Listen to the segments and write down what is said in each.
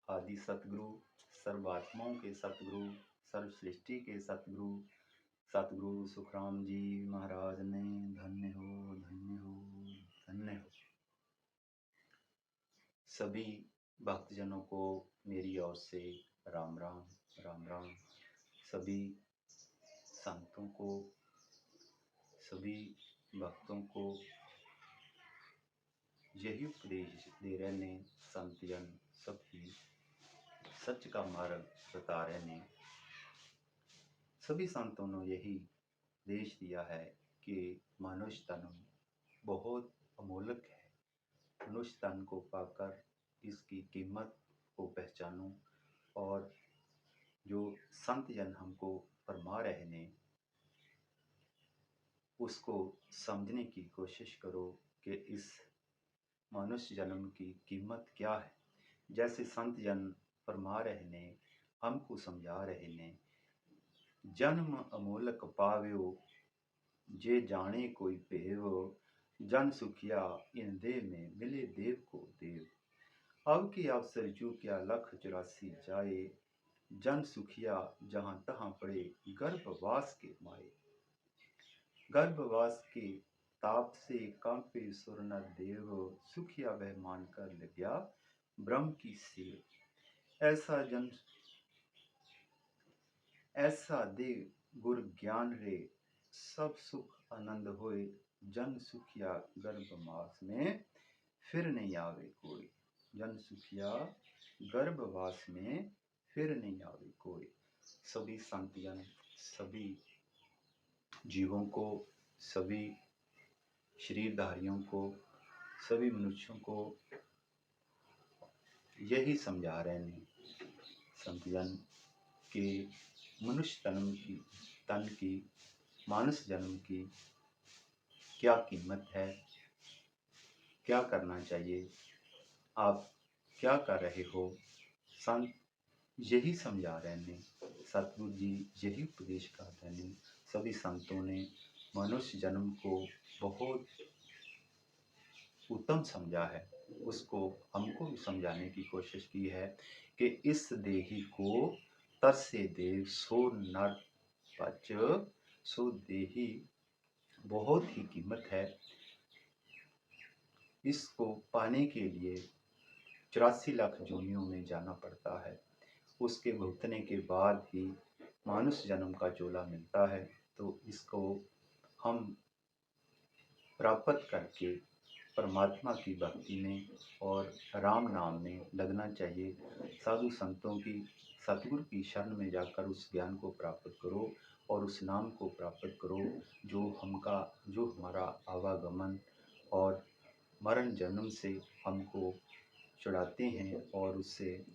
आदि सतगुरु, सर्वात्माओं के सतगुरु, सर्व सृष्टि के सतगुरु, सतगुरु सुखराम जी महाराज ने धन्य हो, धन्य हो, धन्य हो। सभी भक्तजनों को मेरी ओर से राम राम, राम राम। सभी संतों को, सभी भक्तों को यही उपदेश दे रहे ने संत जन सबकी सच का मार्ग बता रहे ने। सभी संतों ने यही उपदेश दिया है कि मनुष्य तन बहुत अमूल्य है। मनुष्य तन को पाकर इसकी कीमत को पहचानो और जो संत जन हमको फरमा रहे ने उसको समझने की कोशिश करो कि इस मनुष्य जन्म की कीमत क्या है। जैसे संत जन फरमा रहे ने, हमको समझा रहे ने, जन्म अमोलक पाव्यो जे जाने कोई भेव, जन सुखिया इन देह में मिले देव को देव। अब की अवसर चूकिया लख 84 जाए, जन सुखिया जहां तहां पड़े गर्भवास के माए। गर्भवास के ताप से कांपे सुर नर देव, सुखिया वह मानकर लग्या ब्रह्म की सेव। ऐसा दे गुर ज्ञान रे, सब सुख आनंद होए, जन सुखिया गर्भवास में फिर नहीं आवे कोई। जन सुखिया गर्भवास में फिर नहीं आवे कोई। सभी संत जन, सभी जीवों को, सभी शरीरधारियों को, सभी मनुष्यों को यही समझा रहे हैं संत जन कि मनुष्य तन की मानस जन्म की क्या कीमत है, क्या करना चाहिए, आप क्या कर रहे हो। संत यही समझा रहे हैं। सतगुरु जी यही उपदेश कर रहे हैं। सभी संतों ने मनुष्य जन्म को बहुत उत्तम समझा है। उसको हमको भी समझाने की कोशिश की है कि इस देही को तरसे देव सो नर पच, सो देही बहुत ही कीमत है। इसको पाने के लिए 84 लाख योनियों में जाना पड़ता है। उसके भुगतने के बाद ही मानुष जन्म का चोला मिलता है। तो इसको हम प्राप्त करके परमात्मा की भक्ति में और राम नाम में लगना चाहिए। साधु संतों की, सतगुरु की शरण में जाकर उस ज्ञान को प्राप्त करो और उस नाम को प्राप्त करो जो हमारा आवागमन और मरण जन्म से हमको छुड़ाते हैं और उससे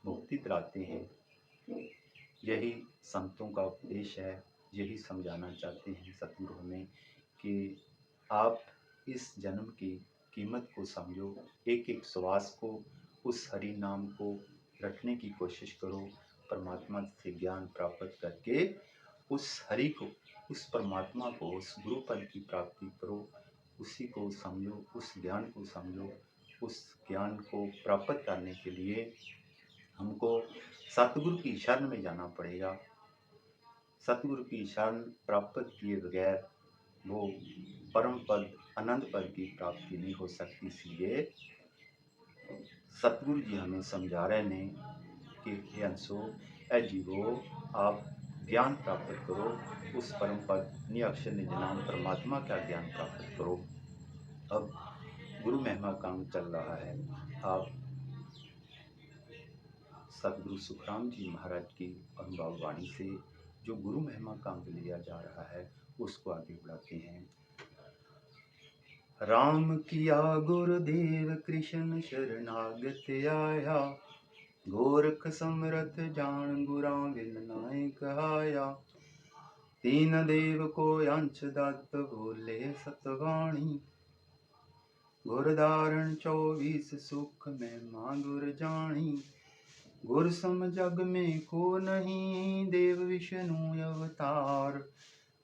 मुक्ति दिलाते हैं। यही संतों का उपदेश है। यही समझाना चाहते हैं सतगुरु हमें कि आप इस जन्म की कीमत को समझो। एक एक श्वास को, उस हरि नाम को रखने की कोशिश करो। परमात्मा से ज्ञान प्राप्त करके उस हरि को, उस परमात्मा को, उस गुरु पद की प्राप्ति करो। उसी को समझो, उस ज्ञान को समझो। उस ज्ञान को प्राप्त करने के लिए हमको सतगुरु की शरण में जाना पड़ेगा। सतगुरु की शरण प्राप्त किए बगैर वो परम पद, अनंत पद की प्राप्ति नहीं हो सकती। इसलिए सतगुरु जी हमें समझा रहे ने कि हे अंशो, ए जीवो, आप ज्ञान प्राप्त करो। उस परम पद निअक्षर निजनाम परमात्मा का ज्ञान प्राप्त करो। अब गुरु महिमा काम चल रहा है। आप सतगुरु सुखराम जी महाराज की अनुभव वाणी से जो गुरु महिमा काम लिया जा रहा है उसको आगे बढ़ाते हैं। राम किया गुरुदेव कृष्ण शरणागत आया, गोरख समरथ जान गुरा बिन नाय कहाया। तीन देव को अंश दत्त बोले सतवाणी, गुर धारण 24 सुख में मां गुर जानी। गुर सम जग में को नहीं, देव विष्णु अवतार।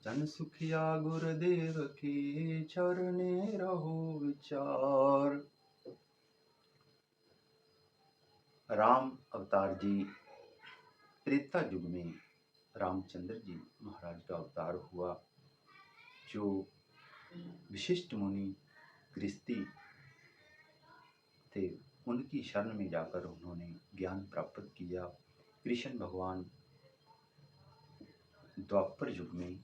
जन सुखिया गुरुदेव के चरणे रहो विचार। राम अवतार जी त्रेता युग में रामचंद्र जी महाराज का अवतार हुआ, जो विशिष्ट मुनि गृहस्थी थे उनकी शरण में जाकर उन्होंने ज्ञान प्राप्त किया। कृष्ण भगवान द्वापर युग में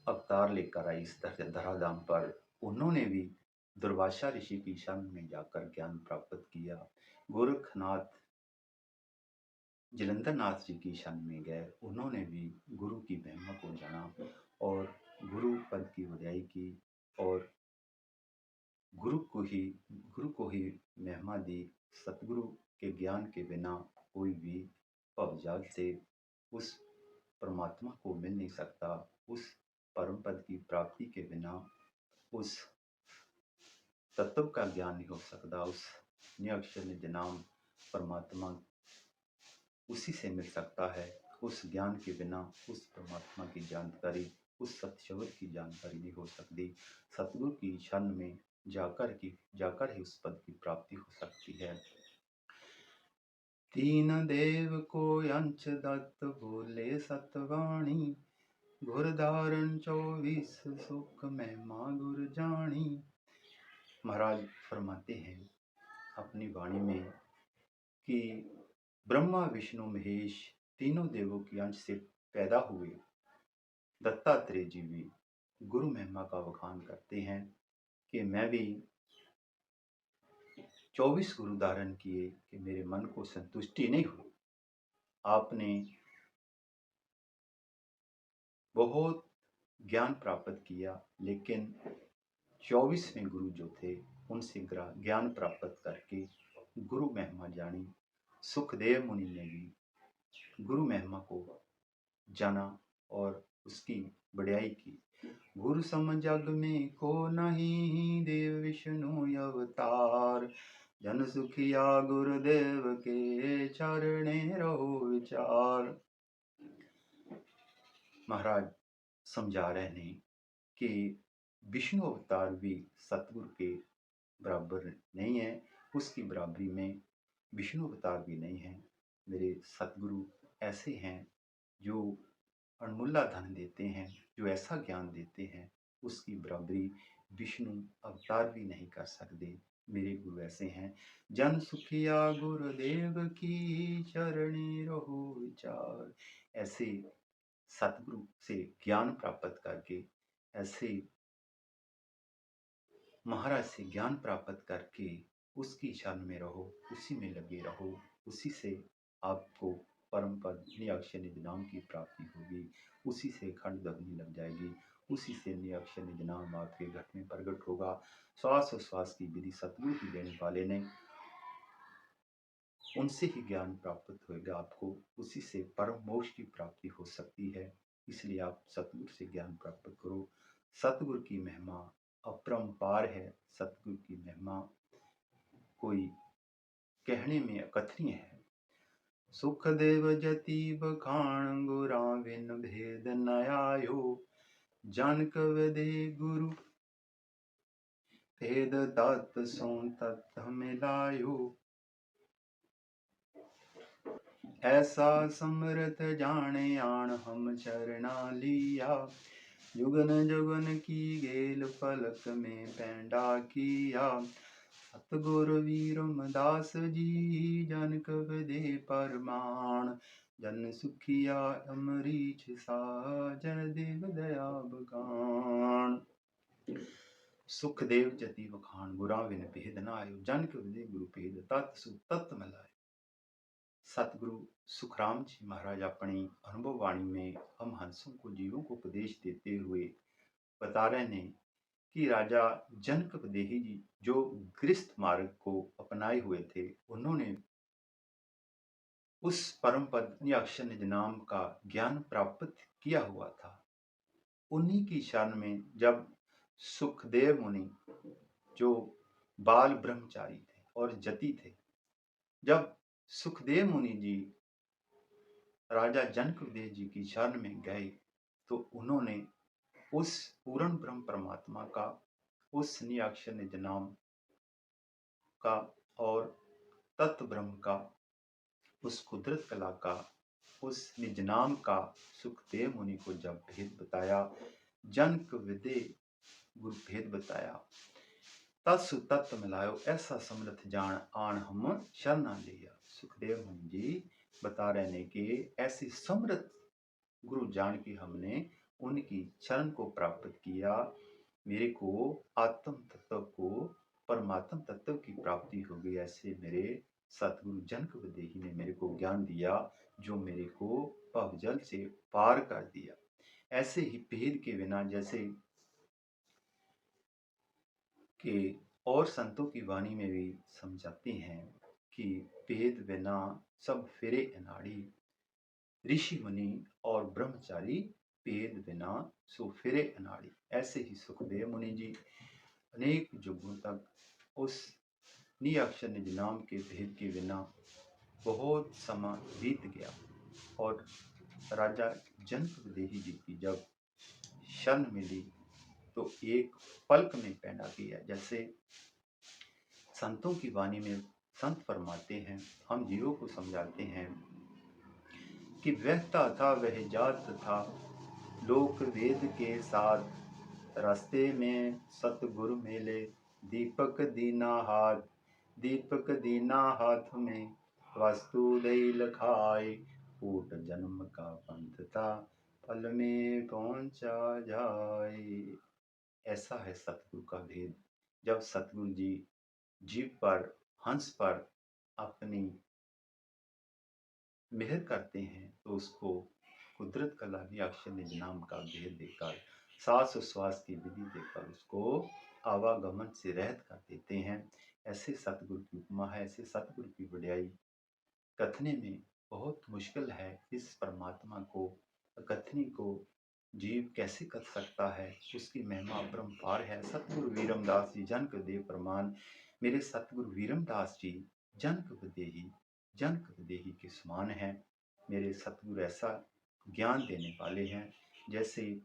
अवतार लेकर आए इस धराधाम पर। उन्होंने भी दुर्वासा ऋषि की शरण में जाकर ज्ञान प्राप्त किया। गोरखनाथ जलंधर नाथ जी की शरण में गए, उन्होंने भी गुरु की महिमा को जाना और गुरु पद की वड्याई की और गुरु को ही महिमा दी। सतगुरु के ज्ञान के बिना कोई भी भवजाल से उस परमात्मा को मिल नहीं सकता। उस परम पद की प्राप्ति के बिना उस तत्व का ज्ञान नहीं हो सकता। उस निरक्षर निज नाम परमात्मा उसी से मिल सकता है। उस ज्ञान के बिना उस परमात्मा की जानकारी, उस सत्य शब्द की जानकारी नहीं हो सकती। सतगुरु की शरण में जाकर ही उस पद की प्राप्ति हो सकती है। तीन देव को अंश दत्त बोले सतवाणी, गुर धारण 24 सुख महिमा गुर जानी। महाराज फरमाते हैं अपनी वाणी में कि ब्रह्मा विष्णु महेश तीनों देवों की अंश से पैदा हुए दत्तात्रेय जी भी गुरु महिमा का बखान करते हैं कि मैं भी 24 गुरु धारण किए कि मेरे मन को संतुष्टि नहीं हुई। आपने बहुत ज्ञान प्राप्त किया, लेकिन 24वें गुरु जो थे उनसे ज्ञान प्राप्त करके गुरु महिमा जानी। सुखदेव मुनि ने भी गुरु महिमा को जाना और उसकी बढ़ाई की। गुरु सम जग में को नहीं, देव विष्णु अवतार, जन सुखिया गुरुदेव के चरणे रहो विचार। महाराज समझा रहे हैं कि विष्णु अवतार भी सतगुरु के बराबर नहीं है, उसकी बराबरी में विष्णु अवतार भी नहीं है। मेरे सतगुरु ऐसे हैं जो अनमूल्य धन देते हैं, जो ऐसा ज्ञान देते हैं उसकी बराबरी विष्णु अवतार भी नहीं कर सकते। मेरे गुरु ऐसे हैं, जन सुखिया गुरुदेव की चरणी रहो विचार। ऐसे सतगुरु से ज्ञान प्राप्त करके, ऐसे महाराज से ज्ञान प्राप्त करके उसकी शरण में रहो, उसी में लगे रहो, उसी से आपको परम पद निरक्षर निज नाम की प्राप्ति होगी। उसी से खंड दग्नि लग जाएगी, उसी से निरक्षर निज नाम आपके घट में प्रकट होगा। श्वास और श्वास की विधि सतगुरु की देने वाले ने, उनसे ही ज्ञान प्राप्त होगा आपको, उसी से परम मोक्ष की प्राप्ति हो सकती है। इसलिए आप सतगुरु से ज्ञान प्राप्त करो। सतगुरु की महिमा अपरंपार है। सतगुरु की महिमा कोई कहने में अकथनीय है। सुखदेव जति बखान गुरा बिन भेद न आयो, जानक विधि गुरु भेद तत् सो तत् मिलायो। ऐसा समर्थ जाने आन हम चरना लिया, जुगन जुगन की गेल पलक में पैंडा किया। सतगुरु वीरमदास जी जनक विदे परमाण, जन सुखिया अमरीछ सा जन देव दया बखान। सुखदेव जति बखान गुरा बिन भेद न आयो, जनक विदे गुरु भेद तत् सु तत् मिलायो। सतगुरु सुखराम जी महाराज अपनी अनुभव वाणी में हम हंसों को, जीवों को उपदेश देते हुए बता रहे हैं कि राजा जनक देही जी जो गृहस्थ मार्ग को अपनाए हुए थे, उन्होंने उस परम पद अक्षर निज नाम का ज्ञान प्राप्त किया हुआ था। उन्हीं की शरण में जब सुखदेव मुनि जो बाल ब्रह्मचारी थे और जति थे, जब सुखदेव मुनि जी राजा जनक देव जी की शरण में गए तो उन्होंने उस पूर्ण ब्रह्म परमात्मा का, उस निराक्षर निज नाम का और तत्व ब्रह्म का, उस कुदरत कला का, उस निज नाम का सुखदेव मुनि को जब भेद बताया, जनक विदे गुरु भेद बताया, तत्सु तत्व मिलायो ऐसा समर्थ जान आन हम शरणा लिया। सुखदेव मुनि जी बता रहे हैं कि ऐसी समर्थ गुरु जान की हमने उनकी शरण को प्राप्त किया, मेरे को आत्म तत्व को, परमात्म तत्व की प्राप्ति हो गई। ऐसे मेरे सतगुरु जनक विदेही ने मेरे को ज्ञान दिया, जो मेरे को भवजल से पार कर दिया। ऐसे ही भेद के बिना, जैसे कि और संतों की वाणी में भी समझाते हैं कि भेद बिना सब फिरे अनाड़ी, ऋषि मुनि और ब्रह्मचारी भेद बिना सो फिरे अनाड़ी। ऐसे ही सुखदेव मुनि जी अनेक युगों तक उस निअक्षर निज नाम के भेद के बिना बहुत समय बीत गया, और राजा जनक विदेही जी की जब शरण मिली तो एक पलक में पैदा किया। जैसे संतों की वाणी में संत फरमाते हैं, हम जीवों को समझाते हैं कि वहता था वह जात था, लोक वेद के साथ, रास्ते में सतगुरु मिले, दीपक दीना हाथ, दीपक दीना हाथ में, वस्तु दई लखाए, फूट जन्म का पंथ था, फल में पहुंचा जाए। ऐसा है सतगुरु का भेद। जब सतगुरु जी जीव पर, हंस पर अपनी मेहर करते हैं तो उसको कुदरत कला भी अक्षर निज नाम का भेद देकर, सांस और श्वास की विधि देकर उसको आवागमन से रहित कर देते हैं। ऐसे सतगुरु की उपमा है, ऐसे सतगुरु की वड्याई कथने में बहुत मुश्किल है। इस परमात्मा को कथनी को जीव कैसे कर सकता है, उसकी महिमा अपरंपार है। सतगुरु वीरमदास जी जनक देव प्रमाण, मेरे सतगुरु वीरमदास जी जनक विदेही के समान हैं। मेरे सतगुरु ऐसा ज्ञान देने वाले हैं, जैसे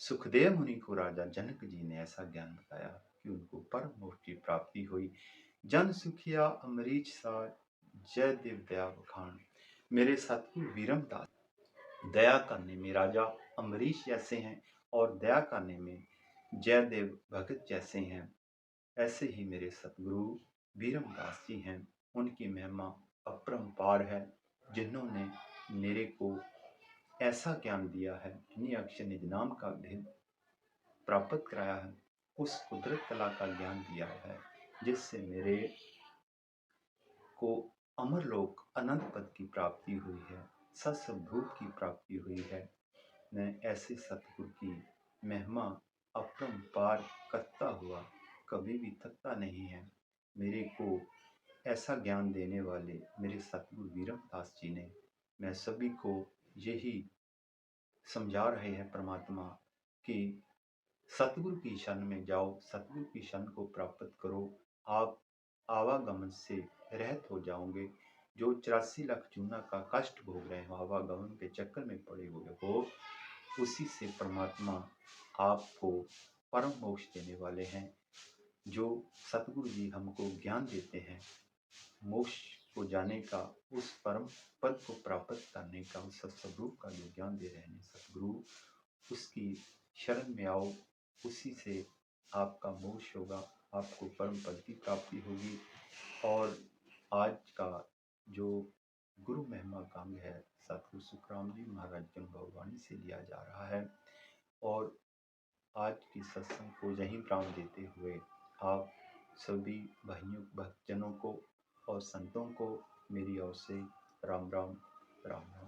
सुखदेव मुनि को राजा जनक जी ने ऐसा ज्ञान बताया कि उनको परम मोक्ष की प्राप्ति हुई। जन सुखिया अमरीश सा, जय देव दया बखान। मेरे सतगुरु वीरमदास दया करने में राजा अमरीश जैसे हैं, और दया करने में जयदेव भगत जैसे हैं। ऐसे ही मेरे सतगुरु वीरमदास जी हैं, उनकी महिमा अपरंपार है, जिन्होंने मेरे को ऐसा ज्ञान दिया है, निअक्षर निज नाम का भेद प्राप्त कराया है, उस कुदरत कला का ज्ञान दिया है, जिससे मेरे को अमरलोक अनंत पद की प्राप्ति हुई है, सत्सद्भूत की प्राप्ति हुई है। मैं ऐसे सतगुरु की महिमा अपरंपार करता हुआ कभी भी थकता नहीं है। मेरे को ऐसा ज्ञान देने वाले मेरे सतगुरु वीरमदास जी ने, मैं सभी को यही समझा रहे हैं परमात्मा कि सतगुरु की शरण में जाओ, सतगुरु की शरण को प्राप्त करो, आप आवागमन से रहित हो जाओगे। जो 84 लाख जूना का कष्ट भोग रहे हो, आवागमन के चक्कर में पड़े हुए हो, उसी से परमात्मा आपको परम मोक्ष देने वाले हैं। जो सतगुरु जी हमको ज्ञान देते हैं मोक्ष को जाने का, उस परम पद को प्राप्त करने का, उस सतस्वरूप का जो ज्ञान दे रहे हैं सतगुरु, उसकी शरण में आओ, उसी से आपका मोक्ष होगा, आपको परम पद की प्राप्ति होगी। और आज का जो गुरु महिमा का अंग है, सतगुरु सुखराम जी महाराज की अनुभववाणी से लिया जा रहा है। और आज की सत्संग को यहीं विराम देते हुए आप सभी भाइयों, भक्तजनों को और संतों को मेरी ओर से राम राम, राम राम।